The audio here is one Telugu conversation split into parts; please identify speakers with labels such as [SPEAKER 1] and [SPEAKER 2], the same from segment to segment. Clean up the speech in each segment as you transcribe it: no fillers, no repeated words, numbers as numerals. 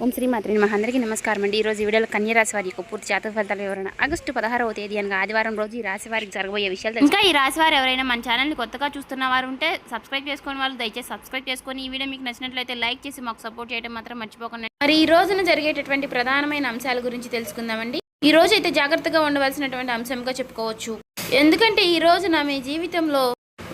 [SPEAKER 1] ఓం శ్రీ మాత్రి నమః. అందరికీ నమస్కారం అండి. ఈరోజు ఈ వీడియోలో కన్యా రాశి వారి యొక్క పూర్తి జాతక ఫలితాల వివరణ. ఆగస్టు 16వ తేదీ అనగా ఆదివారం రోజు ఈ రాశి వారికి జరగబోయే విషయాలు. ఇంకా ఈ రాశి వారు ఎవరైనా మన ఛానల్ని కొత్తగా చూస్తున్న వారు ఉంటే సబ్స్క్రైబ్ చేసుకుని వాళ్ళు దయచేసి సబ్స్క్రైబ్ చేసుకొని ఈ వీడియో మీకు నచ్చినట్లయితే లైక్ చేసి మాకు సపోర్ట్ చేయడం మాత్రం మర్చిపోకండి. మరి ఈ రోజున జరిగేటటువంటి ప్రధానమైన అంశాల గురించి తెలుసుకుందామండి. ఈ రోజు అయితే జాగ్రత్తగా ఉండవలసినటువంటి అంశంగా చెప్పుకోవచ్చు. ఎందుకంటే ఈ రోజున మీ జీవితంలో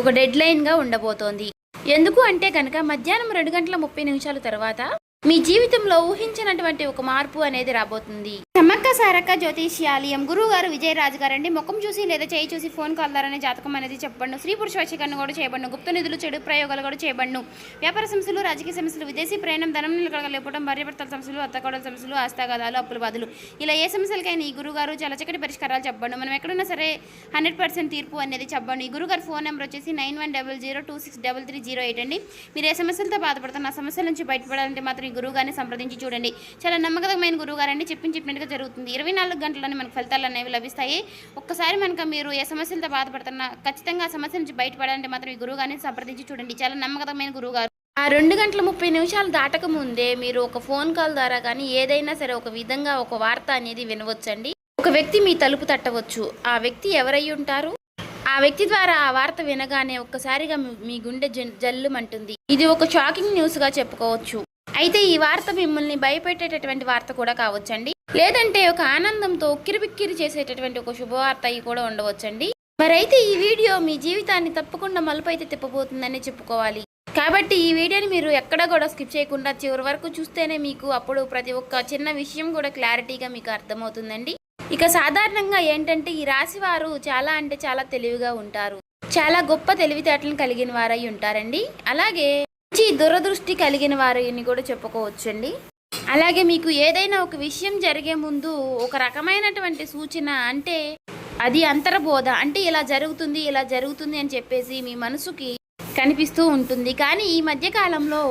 [SPEAKER 1] ఒక డెడ్ లైన్గా ఉండబోతోంది. ఎందుకు అంటే కనుక మధ్యాహ్నం 2:30 తర్వాత మీ జీవితంలో ఊహించినటువంటి ఒక మార్పు అనేది రాబోతుంది. సమ్మక్క సారక్క జ్యోతిష్యాలయం గురువు గారు విజయరాజు గారండి. ముఖం చూసి లేదా చేయి చూసి ఫోన్ కాల్ ద్వారానే జాతకం అనేది చెప్పబడును. స్త్రీ పురుష వశీకరణ కూడా చేయబడును. గుప్త నిధులు చెడు ప్రయోగాలు కూడా చేయబడును. వ్యాపార సమస్యలు, రాజకీయ సమస్యలు, విదేశీ ప్రయాణం, ధనం నిలకడలేకపోవడం, భార్యాభర్తల సమస్యలు, అత్తకోడల సమస్యలు, ఆస్తాగాదాలు, అప్పుల బాధలు, ఇలా ఏ సమస్యలకైనా ఈ గురుగారు చాలా చక్కటి పరిష్కారాలు చెప్పబడును. మనం ఎక్కడున్నా సరే 100% తీర్పు అనేది చెప్పబడును. ఈ గురుగారు ఫోన్ నెంబర్ వచ్చేసి 9100263308 అండి. మీరు ఏ సమస్యలతో బాధపడుతున్న ఆ సమస్యల నుంచి బయటపడాలంటే మాత్రం ఈ గురువుగారిని సంప్రదించి చూడండి. చాలా నమ్మకమైన గురువుగారండి. చెప్పినట్టుగా జరుగుతుంది. 24 గంటల్లోనే మనకు ఫలితాలు అనేవి లభిస్తాయి. ఒక్కసారి మనకు మీరు ఏ సమస్యలతో బాధపడుతున్నా ఖచ్చితంగా ఆ సమస్య నుంచి బయటపడాలంటే మాత్రం ఈ గురువుగారిని సంప్రదించి చూడండి. చాలా నమ్మకమైన గురువుగారు. ఆ 2:30 దాటక ముందే మీరు ఒక ఫోన్ కాల్ ద్వారా కానీ ఏదైనా సరే ఒక విధంగా ఒక వార్త అనేది వినవచ్చండి. ఒక వ్యక్తి మీ తలుపు తట్టవచ్చు. ఆ వ్యక్తి ఎవరై ఉంటారు? ఆ వ్యక్తి ద్వారా ఆ వార్త వినగానే ఒక్కసారిగా మీ గుండె జల్లుమంటుంది. ఇది ఒక షాకింగ్ న్యూస్ గా చెప్పుకోవచ్చు. అయితే ఈ వార్త మిమ్మల్ని భయపెట్టేటటువంటి వార్త కూడా కావచ్చండి. లేదంటే ఒక ఆనందంతో ఉక్కిరిబిక్కిరి చేసేటటువంటి ఒక శుభవార్త అయి కూడా ఉండవచ్చండి. మరైతే ఈ వీడియో మీ జీవితాన్ని తప్పకుండా మలుపు అయితే తిప్పబోతుందని చెప్పుకోవాలి. కాబట్టి ఈ వీడియోని మీరు ఎక్కడ కూడా స్కిప్ చేయకుండా చివరి వరకు చూస్తేనే మీకు అప్పుడు ప్రతి ఒక్క చిన్న విషయం కూడా క్లారిటీగా మీకు అర్థమవుతుందండి. ఇక సాధారణంగా ఏంటంటే ఈ రాశి వారు చాలా అంటే చాలా తెలివిగా ఉంటారు. చాలా గొప్ప తెలివితేటలను కలిగిన వారై ఉంటారండి. అలాగే మంచి దురదృష్టి కలిగిన వారిని కూడా చెప్పుకోవచ్చండి. అలాగే మీకు ఏదైనా ఒక విషయం జరిగే ముందు ఒక రకమైనటువంటి సూచన, అంటే అది అంతర్బోధ, అంటే ఇలా జరుగుతుంది అని చెప్పేసి మీ మనసుకి కనిపిస్తూ ఉంటుంది. కానీ ఈ మధ్య కాలంలో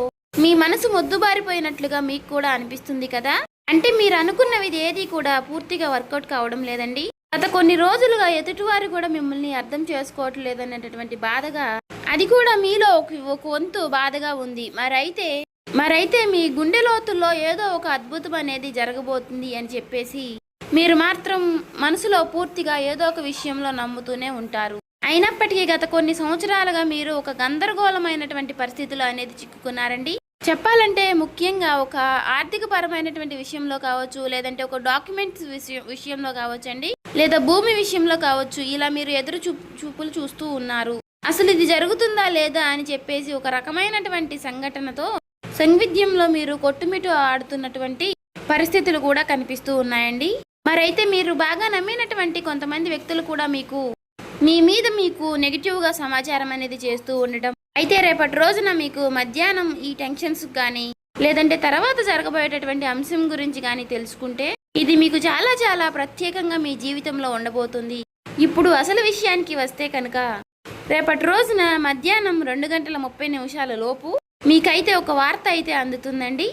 [SPEAKER 1] మీ మనసు మొద్దుబారిపోయినట్లుగా మీకు కూడా అనిపిస్తుంది కదా. అంటే మీరు అనుకున్నవి ఏది కూడా పూర్తిగా వర్కౌట్ కావడం లేదండి. గత కొన్ని రోజులుగా ఎదుటివారు కూడా మిమ్మల్ని అర్థం చేసుకోవటం లేదనేటటువంటి బాధగా, అది కూడా మీలో ఒక వంతు బాధగా ఉంది. మరైతే మీ గుండె లోతుల్లో ఏదో ఒక అద్భుతం అనేది జరగబోతుంది అని చెప్పేసి మీరు మాత్రం మనసులో పూర్తిగా ఏదో ఒక విషయంలో నమ్ముతూనే ఉంటారు. అయినప్పటికీ గత కొన్ని సంవత్సరాలుగా మీరు ఒక గందరగోళమైనటువంటి పరిస్థితులు అనేది చిక్కుకున్నారండి. చెప్పాలంటే ముఖ్యంగా ఒక ఆర్థిక పరమైనటువంటి విషయంలో కావచ్చు, లేదంటే ఒక డాక్యుమెంట్స్ విషయంలో కావచ్చు అండి, లేదా భూమి విషయంలో కావచ్చు. ఇలా మీరు ఎదురు చూపులు చూస్తూ ఉన్నారు. అసలు ఇది జరుగుతుందా లేదా అని చెప్పేసి ఒక రకమైనటువంటి సంఘటనతో సంవిధ్యంలో మీరు కొట్టుమిటు ఆడుతున్నటువంటి పరిస్థితులు కూడా కనిపిస్తూ ఉన్నాయండి. మరైతే మీరు బాగా నమ్మినటువంటి కొంతమంది వ్యక్తులు కూడా మీ మీద నెగిటివ్గా సమాచారం అనేది చేస్తూ ఉండటం. అయితే రేపటి రోజున మీకు మధ్యాహ్నం ఈ టెన్షన్స్ కానీ, లేదంటే తర్వాత జరగబోయేటటువంటి అంశం గురించి కానీ తెలుసుకుంటే ఇది మీకు చాలా చాలా ప్రత్యేకంగా మీ జీవితంలో ఉండబోతుంది. ఇప్పుడు అసలు విషయానికి వస్తే కనుక రేపటి రోజున మధ్యాహ్నం 2:30 లోపు మీకైతే ఒక వార్త అయితే అందుతుందండి.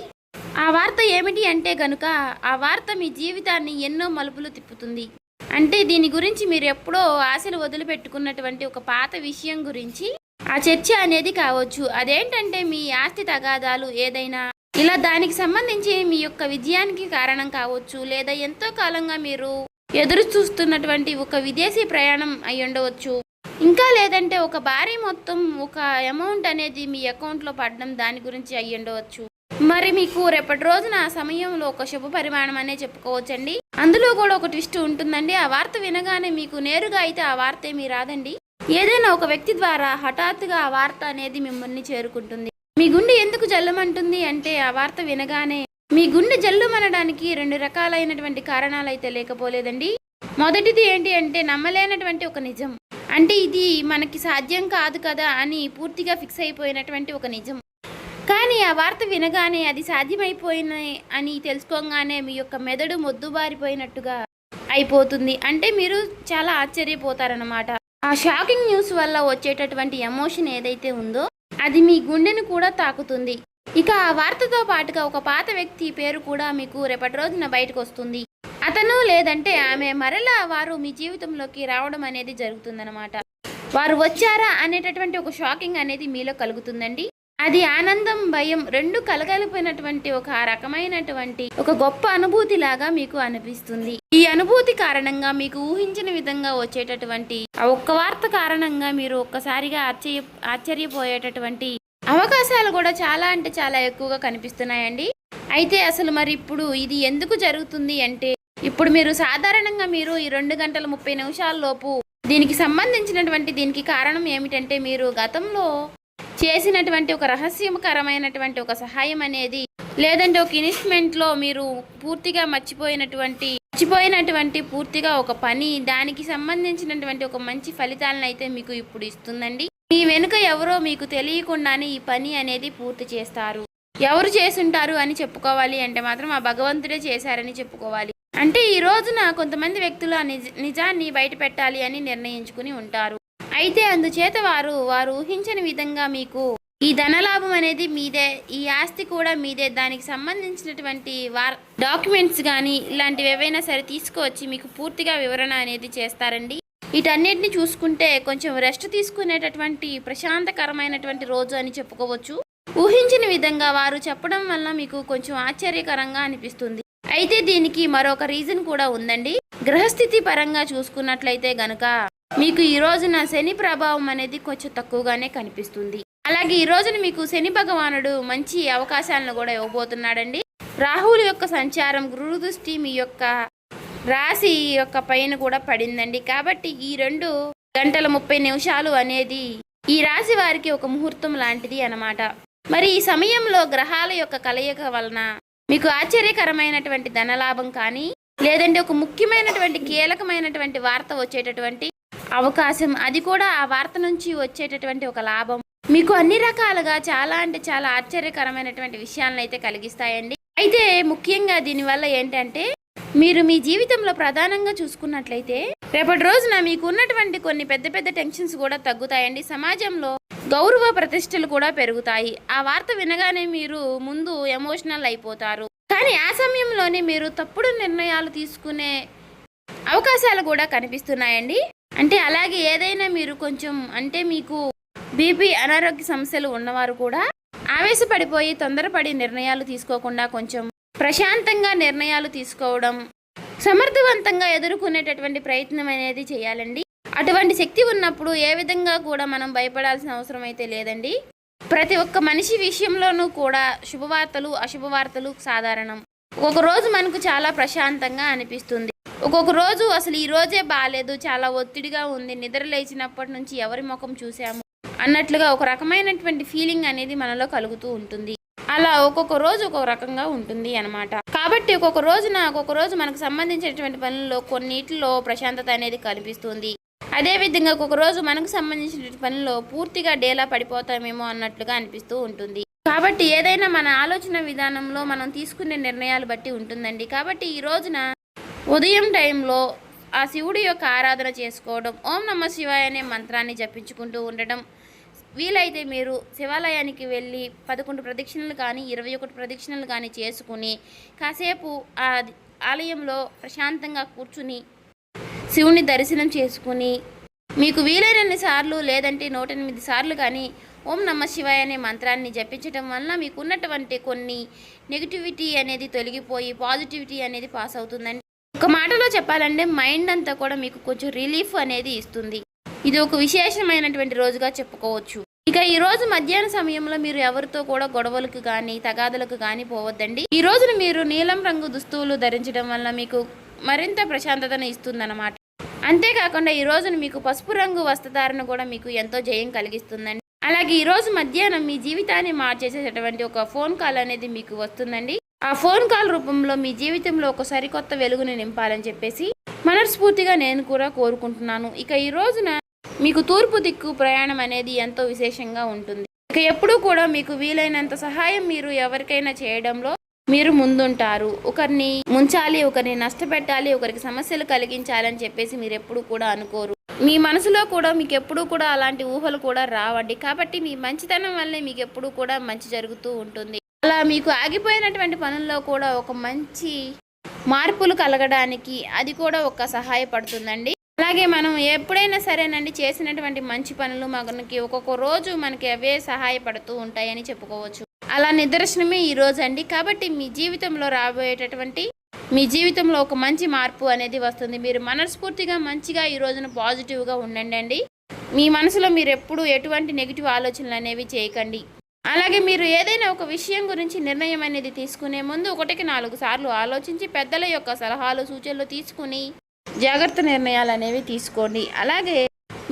[SPEAKER 1] ఆ వార్త ఏమిటి అంటే కనుక ఆ వార్త మీ జీవితాన్ని ఎన్నో మలుపులు తిప్పుతుంది. అంటే దీని గురించి మీరు ఎప్పుడో ఆశలు వదిలిపెట్టుకున్నటువంటి ఒక పాత విషయం గురించి ఆ చర్చ అనేది కావచ్చు. అదేంటంటే మీ ఆస్తి తగాదాలు ఏదైనా, ఇలా దానికి సంబంధించి మీ యొక్క విజయానికి కారణం కావచ్చు, లేదా ఎంతో కాలంగా మీరు ఎదురు చూస్తున్నటువంటి ఒక విదేశీ ప్రయాణం అయి ఉండవచ్చు. ఇంకా లేదంటే ఒక భారీ మొత్తం ఒక అమౌంట్ అనేది మీ అకౌంట్లో పడడం, దాని గురించి అయ్యి ఉండవచ్చు. మరి మీకు రేపటి రోజున ఆ సమయంలో ఒక శుభ పరిమాణం అనే చెప్పుకోవచ్చండి. అందులో కూడా ఒక ట్విస్ట్ ఉంటుందండి. ఆ వార్త వినగానే మీకు నేరుగా అయితే ఆ వార్త ఏమీ రాదండి. ఏదైనా ఒక వ్యక్తి ద్వారా హఠాత్తుగా ఆ వార్త అనేది మిమ్మల్ని చేరుకుంటుంది. మీ గుండె ఎందుకు జల్లుమంటుంది అంటే ఆ వార్త వినగానే మీ గుండె జల్లుమనడానికి 2 రకాలైనటువంటి కారణాలు అయితే లేకపోలేదండి. మొదటిది ఏంటి అంటే నమ్మలేనటువంటి ఒక నిజం. అంటే ఇది మనకి సాధ్యం కాదు కదా అని పూర్తిగా ఫిక్స్ అయిపోయినటువంటి ఒక నిజం. కానీ ఆ వార్త వినగానే అది సాధ్యమైపోయిన అని తెలుసుకోగానే మీ యొక్క మెదడు మొద్దుబారిపోయినట్టుగా అయిపోతుంది. అంటే మీరు చాలా ఆశ్చర్యపోతారన్నమాట. ఆ షాకింగ్ న్యూస్ వల్ల వచ్చేటటువంటి ఎమోషన్ ఏదైతే ఉందో అది మీ గుండెను కూడా తాకుతుంది. ఇక ఆ వార్తతో పాటుగా ఒక పాత వ్యక్తి పేరు కూడా మీకు రేపటి రోజున బయటకు వస్తుంది. అతను లేదంటే ఆమె మరలా వారు మీ జీవితంలోకి రావడం అనేది జరుగుతుందన్నమాట. వారు వచ్చారా అనేటటువంటి ఒక షాకింగ్ అనేది మీలో కలుగుతుందండి. అది ఆనందం, భయం రెండు కలగలిపినటువంటి ఒక రకమైనటువంటి ఒక గొప్ప అనుభూతి లాగా మీకు అనిపిస్తుంది. ఈ అనుభూతి కారణంగా మీకు ఊహించిన విధంగా వచ్చేటటువంటి ఆ ఒక్క వార్త కారణంగా మీరు ఒక్కసారిగా ఆశ్చర్యపోయేటటువంటి అవకాశాలు కూడా చాలా అంటే చాలా ఎక్కువగా కనిపిస్తున్నాయండి. అయితే అసలు మరి ఇప్పుడు ఇది ఎందుకు జరుగుతుంది అంటే, ఇప్పుడు మీరు సాధారణంగా మీరు ఈ 2 గంటల 30 నిమిషాల లోపు దీనికి సంబంధించినటువంటి దీనికి కారణం ఏమిటంటే, మీరు గతంలో చేసినటువంటి ఒక రహస్యకరమైనటువంటి ఒక సహాయం అనేది, లేదంటే ఒక ఇన్వెస్ట్మెంట్లో మీరు పూర్తిగా మర్చిపోయినటువంటి పూర్తిగా ఒక పని, దానికి సంబంధించినటువంటి ఒక మంచి ఫలితాలను అయితే మీకు ఇప్పుడు ఇస్తుందండి. మీ వెనుక ఎవరో మీకు తెలియకుండానే ఈ పని అనేది పూర్తి చేస్తారు. ఎవరు చేసుంటారు అని చెప్పుకోవాలి అంటే మాత్రం ఆ భగవంతుడే చేశారని చెప్పుకోవాలి. అంటే ఈ రోజున కొంతమంది వ్యక్తులు ఆ నిజాన్ని బయట పెట్టాలి అని నిర్ణయించుకుని ఉంటారు. అయితే అందుచేత వారు ఊహించని విధంగా మీకు ఈ ధనలాభం అనేది మీదే, ఈ ఆస్తి కూడా మీదే, దానికి సంబంధించినటువంటి డాక్యుమెంట్స్ కానీ ఇలాంటివి ఏవైనా సరే తీసుకువచ్చి మీకు పూర్తిగా వివరణ అనేది చేస్తారండి. వీటన్నిటిని చూసుకుంటే కొంచెం రెస్ట్ తీసుకునేటటువంటి ప్రశాంతకరమైనటువంటి రోజు అని చెప్పుకోవచ్చు. ఊహించిన విధంగా వారు చెప్పడం వల్ల మీకు కొంచెం ఆశ్చర్యకరంగా అనిపిస్తుంది. అయితే దీనికి మరొక రీజన్ కూడా ఉందండి. గ్రహస్థితి పరంగా చూసుకున్నట్లయితే గనుక మీకు ఈ రోజున శని ప్రభావం అనేది కొంచెం తక్కువగానే కనిపిస్తుంది. అలాగే ఈ రోజున మీకు శని భగవానుడు మంచి అవకాశాలను కూడా ఇవ్వబోతున్నాడండి. రాహువుల యొక్క సంచారం, గురు దృష్టి మీ యొక్క రాశి యొక్క పైన కూడా పడిందండి. కాబట్టి ఈ 2 గంటల 30 నిమిషాలు అనేది ఈ రాశి వారికి ఒక ముహూర్తం లాంటిది అన్నమాట. మరి ఈ సమయంలో గ్రహాల యొక్క కలయిక వలన మీకు ఆశ్చర్యకరమైనటువంటి ధనలాభం కానీ, లేదంటే ఒక ముఖ్యమైనటువంటి కీలకమైనటువంటి వార్త వచ్చేటటువంటి అవకాశం, అది కూడా ఆ వార్త నుంచి వచ్చేటటువంటి ఒక లాభం మీకు అన్ని రకాలుగా చాలా అంటే చాలా ఆశ్చర్యకరమైనటువంటి విషయాలను అయితే కలిగిస్తాయండి. అయితే ముఖ్యంగా దీనివల్ల ఏంటంటే, మీరు మీ జీవితంలో ప్రధానంగా చూసుకున్నట్లయితే రేపటి రోజున మీకు ఉన్నటువంటి కొన్ని పెద్ద పెద్ద టెన్షన్స్ కూడా తగ్గుతాయండి. సమాజంలో గౌరవ ప్రతిష్టలు కూడా పెరుగుతాయి. ఆ వార్త వినగానే మీరు ముందు ఎమోషనల్ అయిపోతారు. కానీ ఆ సమయంలోనే మీరు తప్పుడు నిర్ణయాలు తీసుకునే అవకాశాలు కూడా కనిపిస్తున్నాయండి. అంటే అలాగే ఏదైనా మీరు కొంచెం అంటే మీకు బీపీ అనారోగ్య సమస్యలు ఉన్నవారు కూడా ఆవేశపడిపోయి తొందరపడి నిర్ణయాలు తీసుకోకుండా కొంచెం ప్రశాంతంగా నిర్ణయాలు తీసుకోవడం, సమర్థవంతంగా ఎదుర్కొనేటటువంటి ప్రయత్నం అనేది చేయాలండి. అటువంటి శక్తి ఉన్నప్పుడు ఏ విధంగా కూడా మనం భయపడాల్సిన అవసరం అయితే లేదండి. ప్రతి ఒక్క మనిషి విషయంలోనూ కూడా శుభవార్తలు అశుభవార్తలు సాధారణం. ఒక్కొక్క రోజు మనకు చాలా ప్రశాంతంగా అనిపిస్తుంది, ఒక్కొక్క రోజు అసలు ఈ రోజే బాగాలేదు, చాలా ఒత్తిడిగా ఉంది, నిద్ర లేచినప్పటి నుంచి ఎవరి ముఖం చూసాము అన్నట్లుగా ఒక రకమైనటువంటి ఫీలింగ్ అనేది మనలో కలుగుతూ ఉంటుంది. అలా ఒక్కొక్క రోజు ఒక్కొక్క రకంగా ఉంటుంది అన్నమాట. కాబట్టి ఒక్కొక్క రోజు మనకు సంబంధించినటువంటి పనుల్లో కొన్నిటిలో ప్రశాంతత అనేది కనిపిస్తుంది. అదేవిధంగా ఒక్కొక్క రోజు మనకు సంబంధించిన పనుల్లో పూర్తిగా డేలా పడిపోతామేమో అన్నట్లుగా అనిపిస్తూ ఉంటుంది. కాబట్టి ఏదైనా మన ఆలోచన విధానంలో మనం తీసుకునే నిర్ణయాలు బట్టి ఉంటుందండి. కాబట్టి ఈ రోజున ఉదయం టైంలో ఆ శివుడి యొక్క ఆరాధన చేసుకోవడం, ఓం నమః శివాయ అనే మంత్రాన్ని జపించుకుంటూ ఉండడం, వీలైతే మీరు శివాలయానికి వెళ్ళి 11 ప్రదక్షిణలు కానీ 21 ప్రదక్షిణలు కానీ చేసుకుని కాసేపు ఆ ఆలయంలో ప్రశాంతంగా కూర్చుని శివుని దర్శనం చేసుకుని మీకు వీలైనన్ని సార్లు లేదంటే 108 సార్లు కానీ ఓం నమః శివాయ అనే మంత్రాన్ని జపించడం వల్ల మీకు ఉన్నటువంటి కొన్ని నెగిటివిటీ అనేది తొలగిపోయి పాజిటివిటీ అనేది పాస్ అవుతుందండి. ఒక మాటలో చెప్పాలంటే మైండ్ అంతా కూడా మీకు కొంచెం రిలీఫ్ అనేది ఇస్తుంది. ఇది ఒక విశేషమైనటువంటి రోజుగా చెప్పుకోవచ్చు. ఇక ఈ రోజు మధ్యాహ్న సమయంలో మీరు ఎవరితో కూడా గొడవలకు కానీ తగాదలకు కానీ పోవద్దండి. ఈ రోజున మీరు నీలం రంగు దుస్తువులు ధరించడం వల్ల మీకు మరింత ప్రశాంతతను ఇస్తుందన్నమాట. అంతేకాకుండా ఈ రోజున మీకు పసుపు రంగు వస్త్రధారణ కూడా మీకు ఎంతో జయం కలిగిస్తుందండి. అలాగే ఈ రోజు మధ్యాహ్నం మీ జీవితాన్ని మార్చేసేటటువంటి ఒక ఫోన్ కాల్ అనేది మీకు వస్తుందండి. ఆ ఫోన్ కాల్ రూపంలో మీ జీవితంలో ఒక సరికొత్త వెలుగుని నింపాలని చెప్పేసి మనస్ఫూర్తిగా నేను కూడా కోరుకుంటున్నాను. ఇక ఈ రోజున మీకు తూర్పు దిక్కు ప్రయాణం అనేది ఎంతో విశేషంగా ఉంటుంది. ఇక ఎప్పుడూ కూడా మీకు వీలైనంత సహాయం మీరు ఎవరికైనా చేయడంలో మీరు ముందుంటారు. ఒకరిని ముంచాలి, ఒకరిని నష్టపెట్టాలి, ఒకరికి సమస్యలు కలిగించాలని చెప్పేసి మీరు ఎప్పుడు కూడా అనుకోరు. మీ మనసులో కూడా మీకు ఎప్పుడూ కూడా అలాంటి ఊహలు కూడా రావండి. కాబట్టి మీ మంచితనం వల్లే మీకు ఎప్పుడూ కూడా మంచి జరుగుతూ ఉంటుంది. అలా మీకు ఆగిపోయినటువంటి పనుల్లో కూడా ఒక మంచి మార్పులు కలగడానికి అది కూడా ఒక సహాయపడుతుందండి. అలాగే మనం ఎప్పుడైనా సరేనండి చేసినటువంటి మంచి పనులు మనకి ఒక్కొక్క రోజు మనకి అవే సహాయపడుతూ ఉంటాయని చెప్పుకోవచ్చు. అలా నిదర్శనమే ఈ రోజు అండి. కాబట్టి మీ జీవితంలో రాబోయేటటువంటి మీ జీవితంలో ఒక మంచి మార్పు అనేది వస్తుంది. మీరు మనస్ఫూర్తిగా మంచిగా ఈ రోజున పాజిటివ్గా ఉండండి. మీ మనసులో మీరు ఎప్పుడు ఎటువంటి నెగిటివ్ ఆలోచనలు అనేవి చేయకండి. అలాగే మీరు ఏదైనా ఒక విషయం గురించి నిర్ణయం అనేది తీసుకునే ముందు 1కి 4 సార్లు ఆలోచించి పెద్దల యొక్క సలహాలు సూచనలు తీసుకుని జాగ్రత్త నిర్ణయాలు అనేవి తీసుకోండి. అలాగే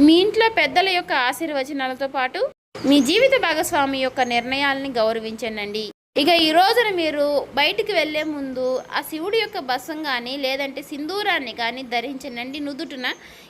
[SPEAKER 1] మీ ఇంట్లో పెద్దల యొక్క ఆశీర్వచనాలతో పాటు మీ జీవిత భాగస్వామి యొక్క నిర్ణయాలని గౌరవించండి. ఇక ఈ రోజున మీరు బయటికి వెళ్ళే ముందు ఆ శివుడి యొక్క బసం కానీ లేదంటే సింధూరాన్ని కానీ ధరించండి నుదుటిన.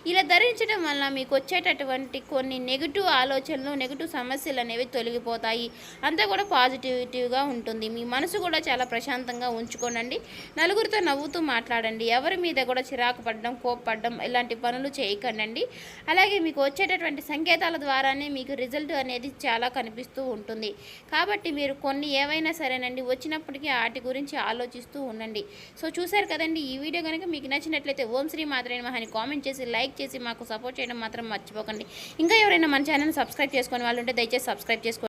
[SPEAKER 1] ఇలా ధరించడం వల్ల మీకు వచ్చేటటువంటి కొన్ని నెగిటివ్ ఆలోచనలు నెగిటివ్ సమస్యలు అనేవి తొలగిపోతాయి. అంతా కూడా పాజిటివిటీగా ఉంటుంది. మీ మనసు కూడా చాలా ప్రశాంతంగా ఉంచుకోనండి. నలుగురితో నవ్వుతూ మాట్లాడండి. ఎవరి మీద కూడా చిరాకు పడడం కోప్పడడం ఇలాంటి పనులు చేయకండి. అలాగే మీకు వచ్చేటటువంటి సంకేతాల ద్వారానే మీకు రిజల్ట్ అనేది చాలా కనిపిస్తూ ఉంటుంది. కాబట్టి మీరు కొన్ని ఏవైనా సరేనండి వచ్చినప్పటికీ వాటి గురించి ఆలోచిస్తూ ఉండండి. సో చూసారు కదండి, ఈ వీడియో కనుక మీకు నచ్చినట్లయితే ఓం శ్రీ మాత్రే నమః అని కామెంట్ చేసి లైక్ చేసి మాకు సపోర్ట్ చేయడం మాత్రం మర్చిపోకండి. ఇంకా ఎవరైనా మన ఛానల్ సబ్స్క్రైబ్ చేసుకునే వాళ్ళు ఉంటే దయచేసి సబ్స్క్రైబ్ చేసుకోండి.